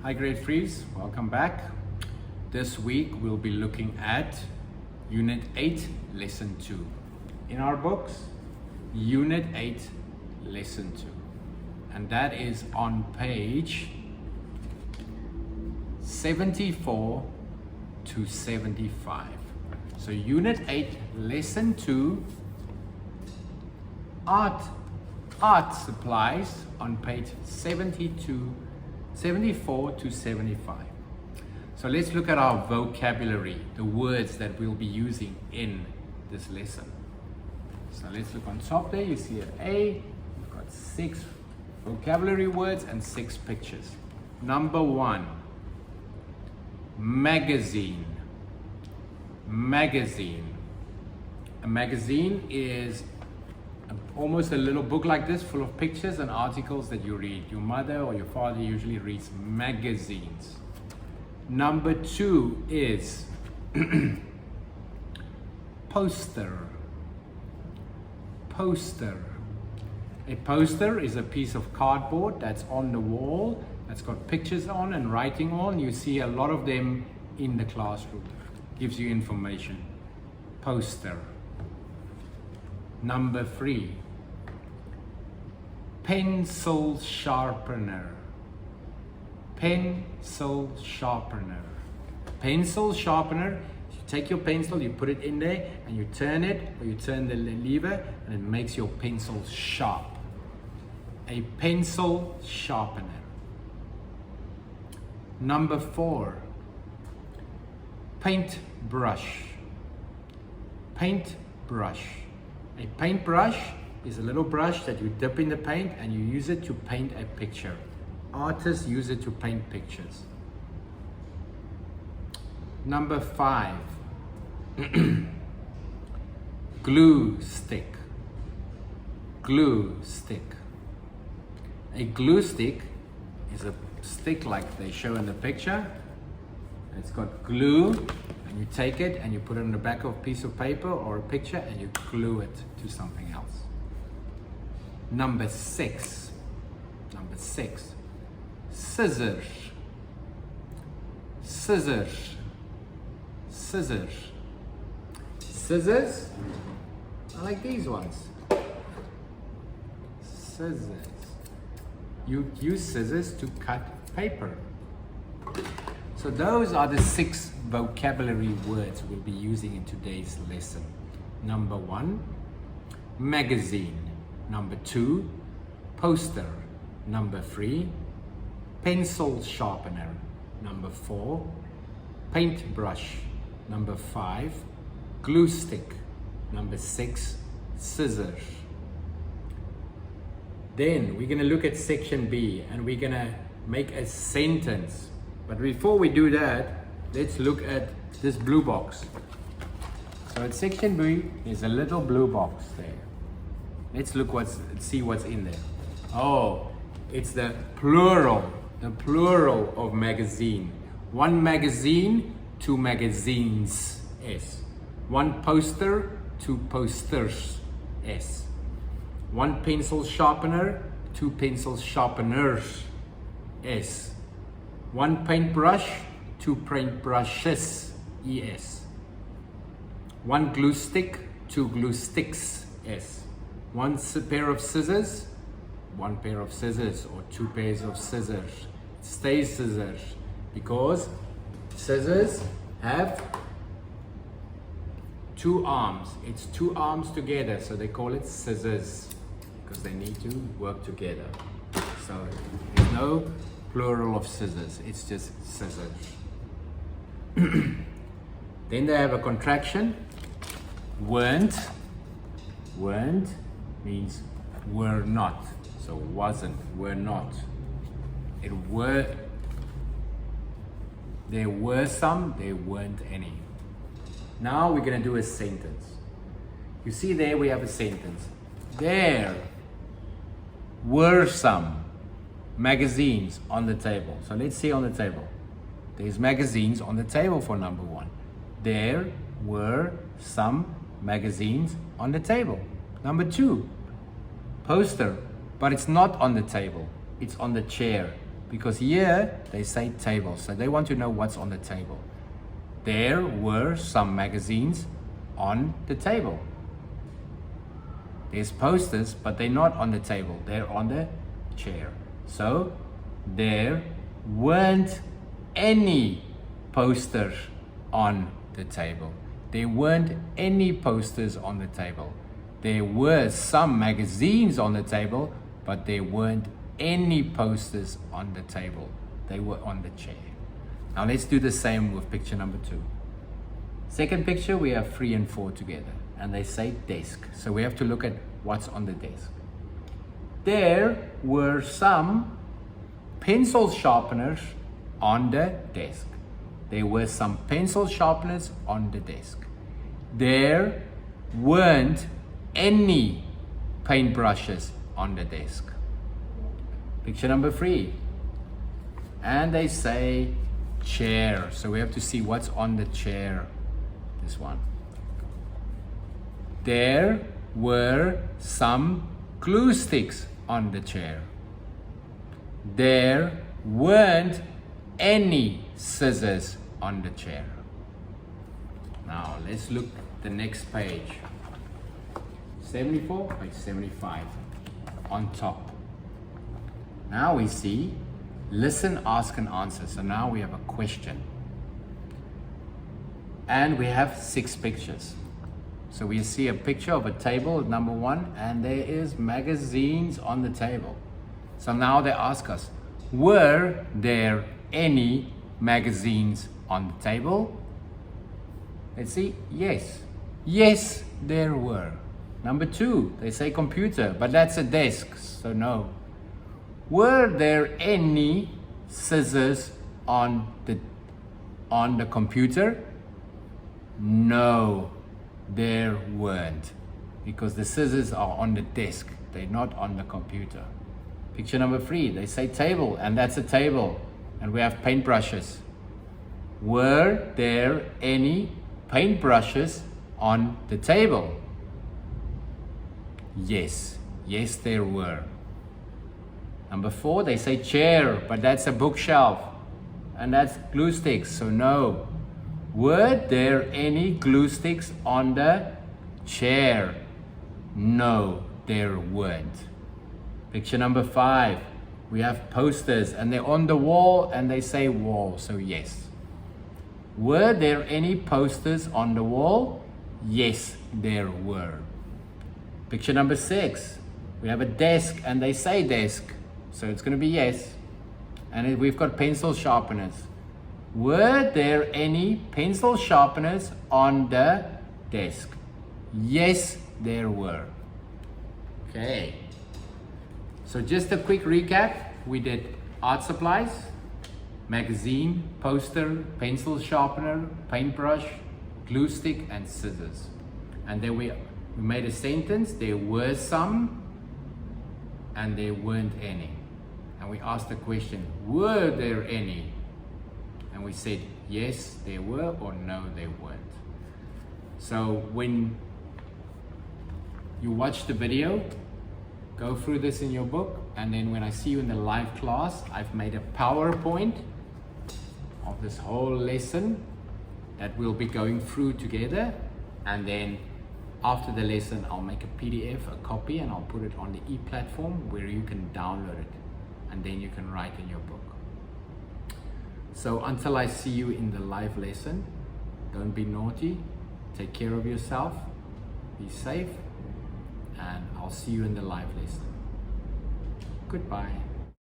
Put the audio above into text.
Hi grade threes, welcome back. This week we'll be looking at Unit 8, Lesson 2. In our books, Unit 8, Lesson 2. And that is on page 74 to 75. So Unit 8, Lesson 2, Art supplies on page 74 to 75. So let's look at our vocabulary, the words that we'll be using in this lesson. So let's look on top there, you see at A, we've got 6 vocabulary words and 6 pictures. Number 1, magazine. Magazine. A magazine is almost a little book like this full of pictures and articles that you read. Your mother or your father usually reads magazines. Number 2 is poster. Poster. A poster is a piece of cardboard that's on the wall, that's got pictures on and writing on. You see a lot of them in the classroom. Gives you information. Poster. Number 3, pencil sharpener. Pencil sharpener. Pencil sharpener, you take your pencil, you put it in there and you turn it, or you turn the lever and it makes your pencil sharp. A pencil sharpener. Number 4, paintbrush. Paintbrush. A paintbrush is a little brush that you dip in the paint and you use it to paint a picture. Artists use it to paint pictures. Number 5, glue stick. Glue stick. A glue stick is a stick like they show in the picture. It's got glue, and you take it and you put it on the back of a piece of paper or a picture and you glue it to something else. Number 6, scissors. Scissors. Scissors. Scissors are like these ones. Scissors. You use scissors to cut paper. So those are the 6 vocabulary words we'll be using in today's lesson. Number 1, magazine. Number 2, poster. Number 3, pencil sharpener. Number 4, paintbrush. Number 5, glue stick. Number 6, scissors. Then we're going to look at section B and we're going to make a sentence. But before we do that, let's look at this blue box. So at section B, there's a little blue box there. Let's see what's in there. Oh, it's the plural of magazine. 1 magazine, 2 magazines. S. 1 poster, 2 posters. S. 1 pencil sharpener, 2 pencil sharpeners. S. 1 paintbrush, 2 paintbrushes. ES. 1 glue stick, 2 glue sticks. S. 1 pair of scissors, 1 pair of scissors, or 2 pairs of scissors. It stays scissors because scissors have 2 arms. It's 2 arms together, so they call it scissors because they need to work together. So there's no plural of scissors, it's just scissors. Then they have a contraction. Weren't means were not. So wasn't, were not. There were some, there weren't any. Now we're going to do a sentence. You see there we have a sentence. There were some magazines on the table. So let's see on the table. There's magazines on the table for number 1. There were some magazines on the table. Number 2, poster, but it's not on the table. It's on the chair. because here they say table, so they want to know what's on the table. There were some magazines on the table. There's posters, but they're not on the table, they're on the chair. So there weren't any posters on the table. There weren't any posters on the table. There were some magazines on the table, but there weren't any posters on the table. They were on the chair. Now let's do the same with picture number 2. Second picture, we have 3 and 4 together, and they say desk. So we have to look at what's on the desk. There were some pencil sharpeners on the desk. There were some pencil sharpeners on the desk. There weren't any paintbrushes on the desk. Picture number 3. And they say chair. So we have to see what's on the chair. This one. There were some glue sticks on the chair. There weren't any scissors on the chair. Now let's look at the next page. 74, page 75 on top. Now we see listen, ask and answer. So now we have a question. And we have 6 pictures. So we see a picture of a table, number 1, and there is magazines on the table. So now they ask us, were there any magazines on the table? Let's see, yes. Yes, there were. Number 2, they say computer, but that's a desk, so no. Were there any scissors on the computer? No, there weren't, because the scissors are on the desk, they're not on the computer. Picture number 3, they say table, and that's a table, and we have paintbrushes. Were there any paintbrushes on the table? Yes, yes there were. Number 4, they say chair, but that's a bookshelf, and that's glue sticks, so no. Were there any glue sticks on the chair? No, there weren't. Picture number 5, we have posters, and they're on the wall, and they say wall, so yes. Were there any posters on the wall? Yes, there were. Picture number 6, we have a desk, and they say desk, so it's going to be yes. And we've got pencil sharpeners. Were there any pencil sharpeners on the desk? Yes, there were. Okay. So just a quick recap. We did art supplies, magazine, poster, pencil sharpener, paintbrush, glue stick, and scissors. And then we made a sentence. There were some, and there weren't any. And we asked the question, were there any? And we said, yes, there were, or no, there weren't. So when you watch the video, go through this in your book, and then when I see you in the live class, I've made a PowerPoint of this whole lesson that we'll be going through together, and then after the lesson, I'll make a PDF, a copy, and I'll put it on the e-platform where you can download it, and then you can write in your book. So until I see you in the live lesson, don't be naughty, take care of yourself, be safe, and I'll see you in the live lesson. Goodbye.